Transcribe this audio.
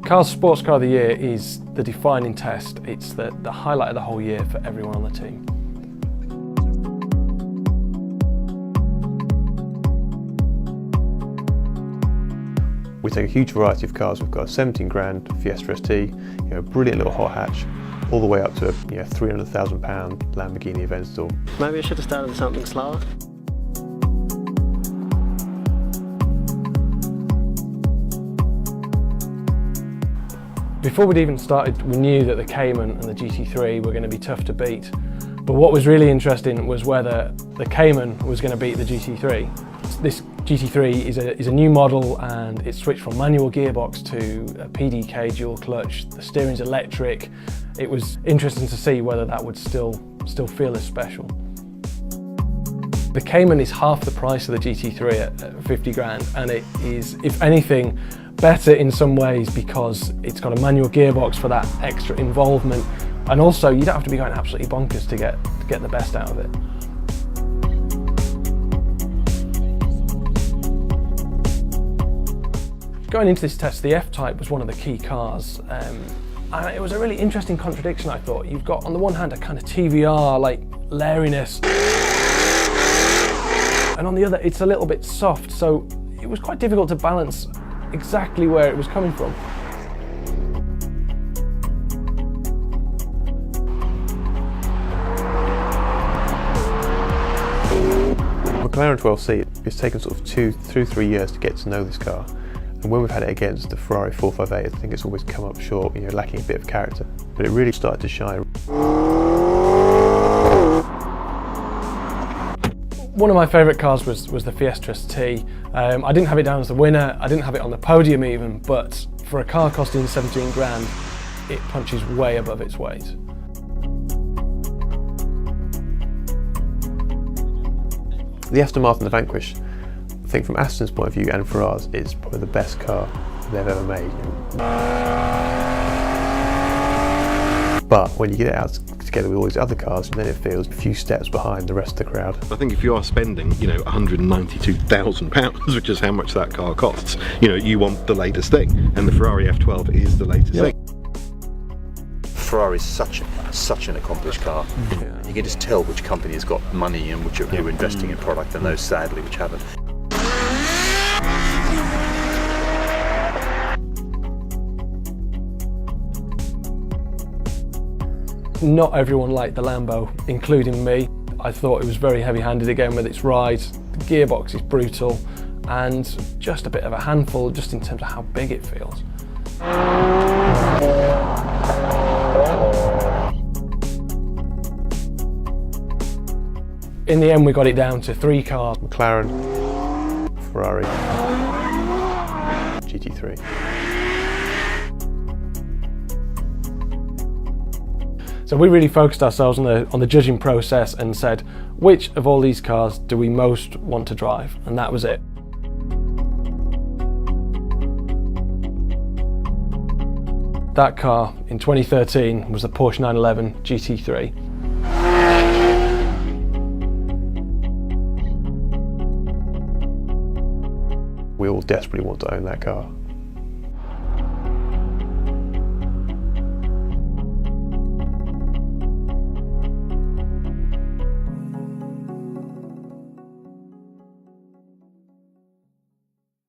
Car's Sports Car of the Year is the defining test. It's the highlight of the whole year for everyone on the team. We take a huge variety of cars. We've got a 17 grand Fiesta ST, brilliant little hot hatch, all the way up to a £300,000 Lamborghini Aventador. Maybe I should have started with something slower. Before we'd even started, we knew that the Cayman and the GT3 were going to be tough to beat. But what was really interesting was whether the Cayman was going to beat the GT3. This GT3 is a new model, and it's switched from manual gearbox to a PDK dual clutch. The steering's electric. It was interesting to see whether that would still feel as special. The Cayman is half the price of the GT3 at 50 grand, and it is, if anything, better in some ways because it's got a manual gearbox for that extra involvement, and also you don't have to be going absolutely bonkers to get the best out of it. Going into this test, the F-Type was one of the key cars, and it was a really interesting contradiction, I thought. You've got on the one hand a kind of TVR like lairiness, and on the other it's a little bit soft, so it was quite difficult to balance exactly where it was coming from. McLaren 12C, it's taken sort of 2 through 3 years to get to know this car. And when we've had it against the Ferrari 458, I think it's always come up short, lacking a bit of character. But it really started to shine. One of my favourite cars was the Fiesta ST. I didn't have it down as the winner, I didn't have it on the podium even, but for a car costing 17 grand, it punches way above its weight. The Aston Martin, the Vanquish, I think from Aston's point of view and for ours, it's probably the best car they've ever made. But when you get it out together with all these other cars, then it feels a few steps behind the rest of the crowd. I think if you are spending, £192,000, which is how much that car costs, you want the latest thing, and the Ferrari F12 is the latest thing. Ferrari is such an accomplished car. Yeah. You can just tell which company has got money and which are investing in product, and those sadly which haven't. Not everyone liked the Lambo, including me. I thought it was very heavy-handed again with its ride. The gearbox is brutal and just a bit of a handful just in terms of how big it feels. In the end we got it down to 3 cars. McLaren, Ferrari, GT3. So we really focused ourselves on the judging process and said, which of all these cars do we most want to drive? And that was it. That car in 2013 was the Porsche 911 GT3. We all desperately want to own that car.